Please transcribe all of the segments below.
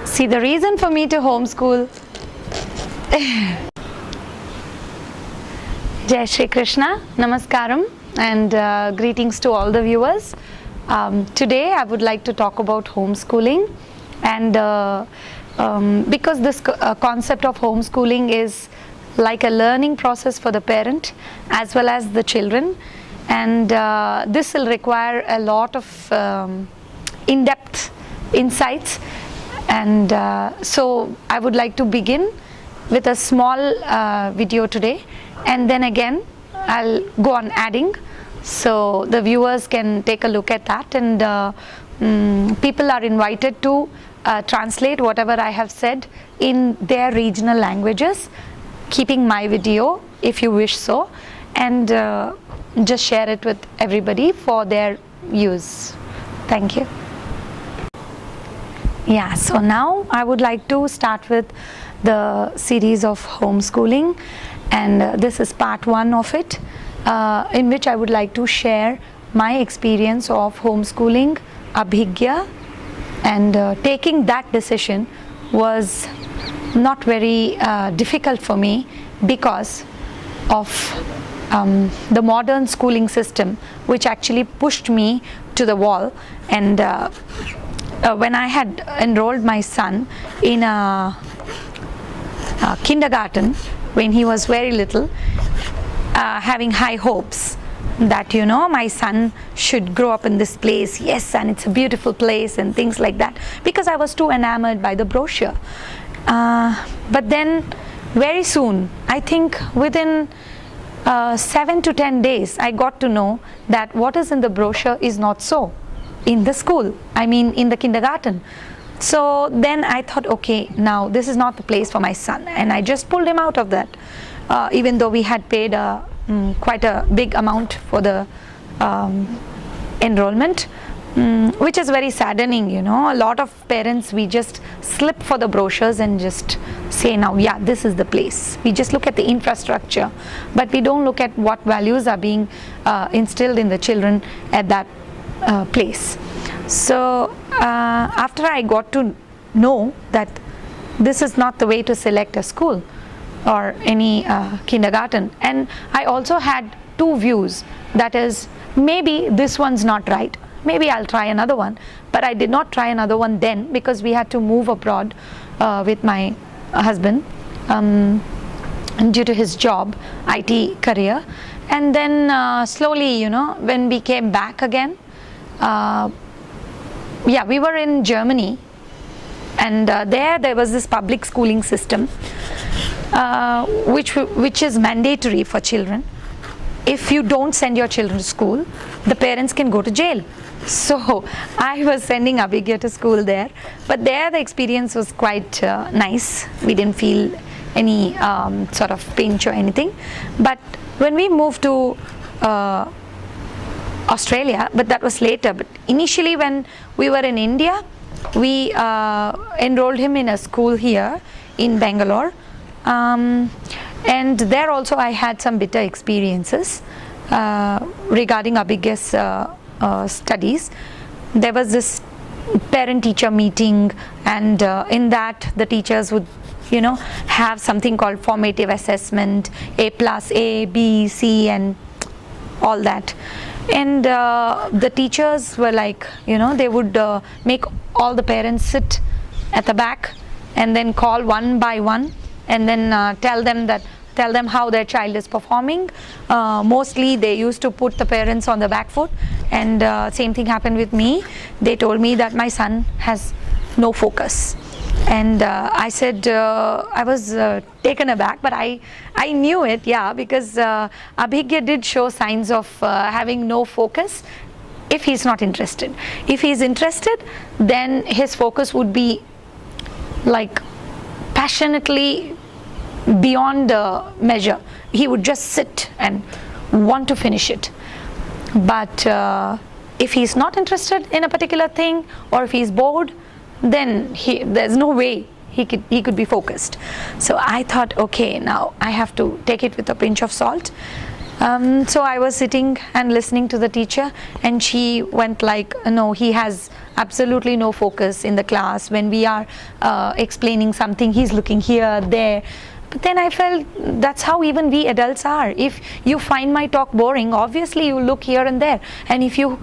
See, the reason for me to homeschool. Jai Shri Krishna, Namaskaram, and greetings to all the viewers. Today I would like to talk about homeschooling, and because this concept of homeschooling is like a learning process for the parent as well as the children, and this will require a lot of in-depth insights, and so I would like to begin with a small video today, and then again I'll go on adding so the viewers can take a look at that, and people are invited to translate whatever I have said in their regional languages, keeping my video if you wish so, and just share it with everybody for their use. Thank you. Yeah, so now I would like to start with the series of homeschooling, and this is part 1 of it, in which I would like to share my experience of homeschooling Abhigya, and taking that decision was not very difficult for me because of the modern schooling system, which actually pushed me to the wall. And when I had enrolled my son in a kindergarten when he was very little, having high hopes that my son should grow up in this place, yes, and it's a beautiful place and things like that, because I was too enamored by the brochure. But then very soon, I think within 7 to 10 days, I got to know that what is in the brochure is not so in the school, I mean in the kindergarten. So then I thought, okay, now this is not the place for my son, and I just pulled him out of that, even though we had paid quite a big amount for the enrollment, which is very saddening. A lot of parents, we just slip for the brochures and just say, now yeah, this is the place. We just look at the infrastructure, but we don't look at what values are being instilled in the children at that place. So after I got to know that this is not the way to select a school or any kindergarten, and I also had 2 views, that is, maybe this one's not right, maybe I'll try another one. But I did not try another one then, because we had to move abroad with my husband due to his job, IT career. And then slowly, when we came back again, yeah, we were in Germany, and there was this public schooling system, which is mandatory for children. If you don't send your children to school, the parents can go to jail. So I was sending Abhigya to school there, but there the experience was quite nice. We didn't feel any sort of pinch or anything. But when we moved to Australia, but that was later, but initially when we were in India, we enrolled him in a school here in Bangalore, and there also I had some bitter experiences regarding Abhigya's studies. There was this parent-teacher meeting, and in that the teachers would have something called formative assessment, A+, A, B, C, and all that. And the teachers were like, they would make all the parents sit at the back and then call one by one, and then tell them how their child is performing. Mostly they used to put the parents on the back foot, and same thing happened with me. They told me that my son has no focus, and I said, I was taken aback, but I knew it, yeah, because Abhigya did show signs of having no focus if he's not interested. If he's interested, then his focus would be like passionately beyond measure. He would just sit and want to finish it. But if he's not interested in a particular thing, or if he's bored, then there's no way he could be focused. So I thought, okay, now I have to take it with a pinch of salt. So I was sitting and listening to the teacher, and she went like, no, he has absolutely no focus in the class. When we are explaining something, he's looking here, there. But then I felt that's how even we adults are. If you find my talk boring, obviously you look here and there. And if you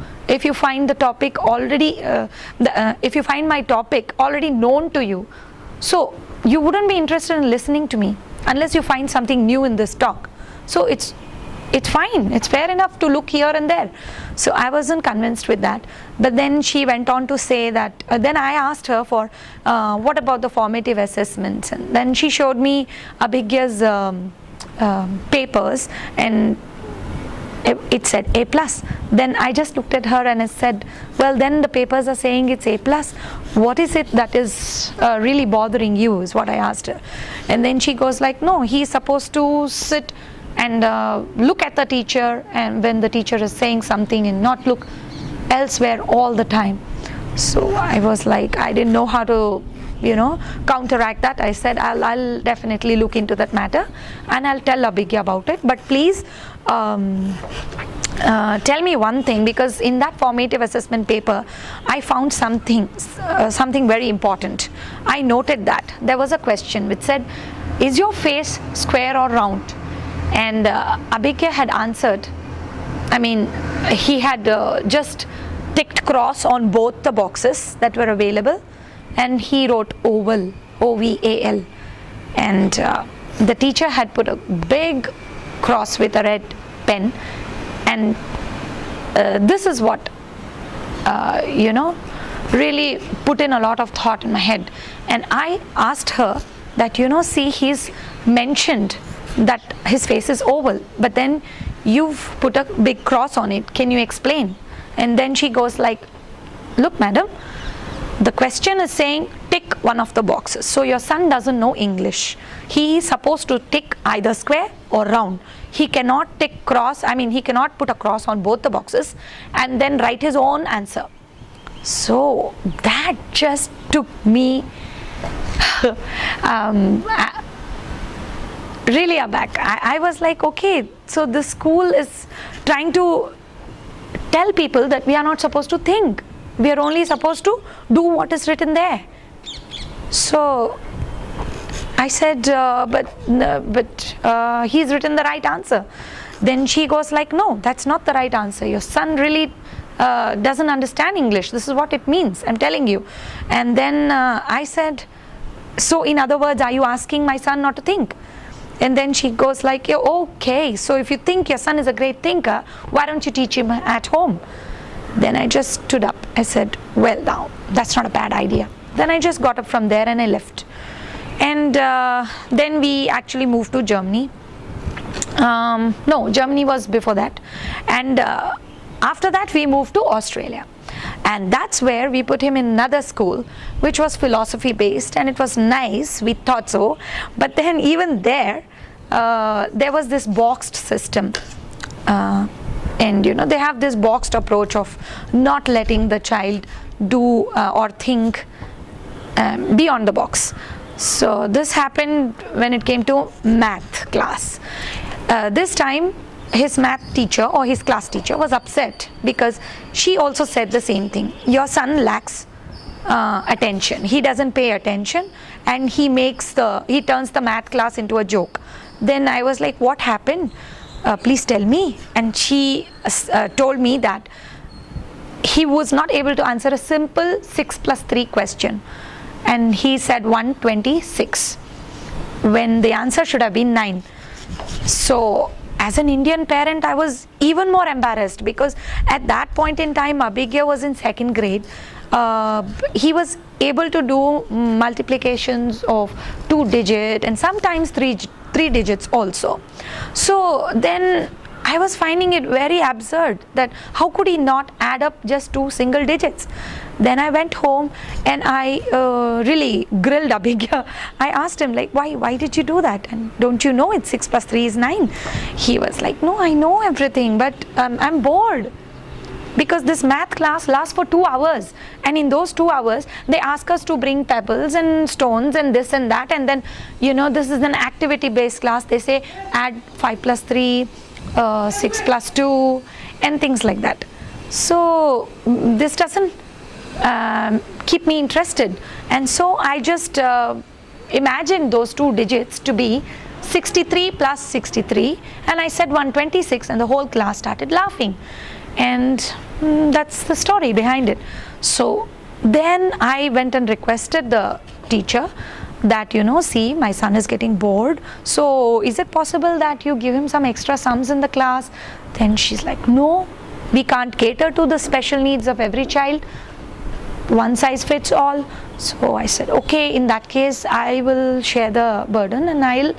find the topic already, if you find my topic already known to you, so you wouldn't be interested in listening to me unless you find something new in this talk. So it's fine, it's fair enough to look here and there. So I wasn't convinced with that. But then she went on to say that, then I asked her for what about the formative assessments, and then she showed me Abhigya's papers, and it said A+. Then I just looked at her and I said, well, then the papers are saying it's A+. What is it that is really bothering you, is what I asked her. And then she goes like, no, he's supposed to sit and look at the teacher, and when the teacher is saying something, and not look elsewhere all the time. So I was like, I didn't know how to counteract that. I said, I'll definitely look into that matter and I'll tell Abhigya about it, but please tell me one thing, because in that formative assessment paper I found something very important. I noted that there was a question which said, is your face square or round? And Abhigya had answered, he had just ticked cross on both the boxes that were available, and he wrote oval, O-V-A-L. And the teacher had put a big cross with a red pen, and this is what really put in a lot of thought in my head. And I asked her that, see, he's mentioned that his face is oval, but then you've put a big cross on it, can you explain? And then she goes like, look madam, the question is saying tick one of the boxes, so your son doesn't know English. He is supposed to tick either square or round. He cannot tick cross, he cannot put a cross on both the boxes and then write his own answer. So that just took me really aback. I was like, okay, so the school is trying to tell people that we are not supposed to think. We are only supposed to do what is written there. So I said, but he's written the right answer. Then she goes like, no, that's not the right answer. Your son really doesn't understand English. This is what it means, I'm telling you. And then I said, so in other words, are you asking my son not to think? And then she goes like, okay, so if you think your son is a great thinker, why don't you teach him at home? Then I just stood up. I said, well, now, that's not a bad idea. Then I just got up from there and I left. And then we actually moved to Germany. No, Germany was before that. And after that, we moved to Australia. And that's where we put him in another school, which was philosophy based, and it was nice, we thought so. But then even there was this boxed system. And they have this boxed approach of not letting the child do or think beyond the box. So this happened when it came to math class. This time his math teacher or his class teacher was upset because she also said the same thing. Your son lacks attention. He doesn't pay attention, and he turns the math class into a joke. Then I was like, what happened? Please tell me. And she told me that he was not able to answer a simple 6 plus 3 question, and he said 126 when the answer should have been 9. So as an Indian parent, I was even more embarrassed, because at that point in time Abhigya was in 2nd grade. He was able to do multiplications of 2-digit and sometimes 3 digits also. So then I was finding it very absurd that how could he not add up just 2 single digits. Then I went home and I really grilled Abhigya. I asked him like, why did you do that? And don't you know it's 6 plus 3 is 9? He was like, no, I know everything, but I'm bored. Because this math class lasts for 2 hours, and in those 2 hours they ask us to bring pebbles and stones and this and that, and then this is an activity based class. They say add 5 plus 3, 6 plus 2 and things like that. So this doesn't keep me interested. And so I just imagined those two digits to be 63 plus 63, and I said 126, and the whole class started laughing. And that's the story behind it. So then I went and requested the teacher that, see, my son is getting bored, so is it possible that you give him some extra sums in the class? Then she's like, no, we can't cater to the special needs of every child, one size fits all. So I said, okay, in that case I will share the burden, and I'll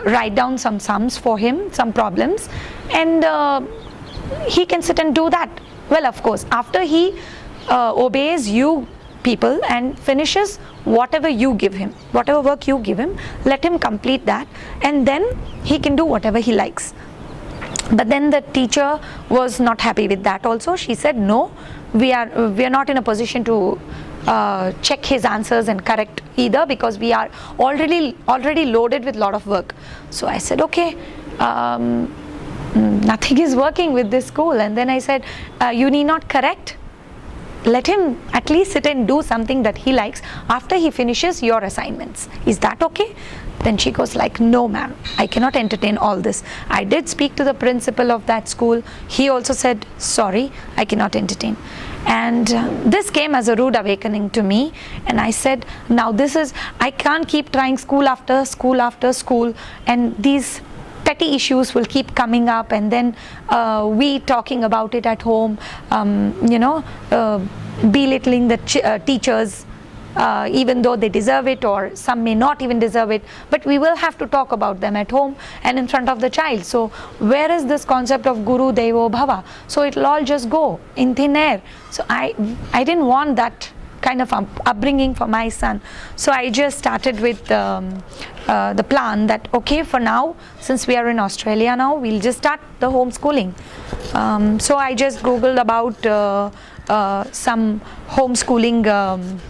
write down some sums for him, some problems, and he can sit and do that. Well, of course, after he obeys you people and finishes whatever you give him, whatever work you give him, let him complete that, and then he can do whatever he likes. But then the teacher was not happy with that also. She said, no, we are not in a position to check his answers and correct either, because we are already loaded with a lot of work. So I said, okay, nothing is working with this school. And then I said, you need not correct, let him at least sit and do something that he likes after he finishes your assignments. Is that okay? Then she goes like, no ma'am, I cannot entertain all this. I did speak to the principal of that school. He also said, sorry, I cannot entertain. And this came as a rude awakening to me, and I said, now I can't keep trying school after school after school, and these petty issues will keep coming up, and then we talking about it at home, belittling the teachers, even though they deserve it, or some may not even deserve it, but we will have to talk about them at home and in front of the child. So where is this concept of Guru Devo Bhava? So it'll all just go in thin air. So I didn't want that kind of upbringing for my son. So I just started with the plan that, okay, for now, since we are in Australia now, we'll just start the homeschooling. So I just googled about some homeschooling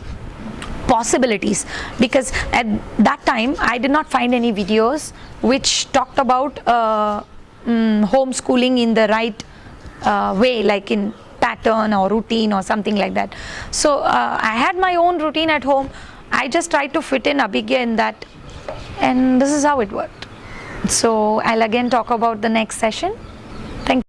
possibilities, because at that time I did not find any videos which talked about homeschooling in the right way, like in pattern or routine or something like that. So I had my own routine at home. I just tried to fit in Abhigya in that, and this is how it worked. So I'll again talk about the next session. Thank you.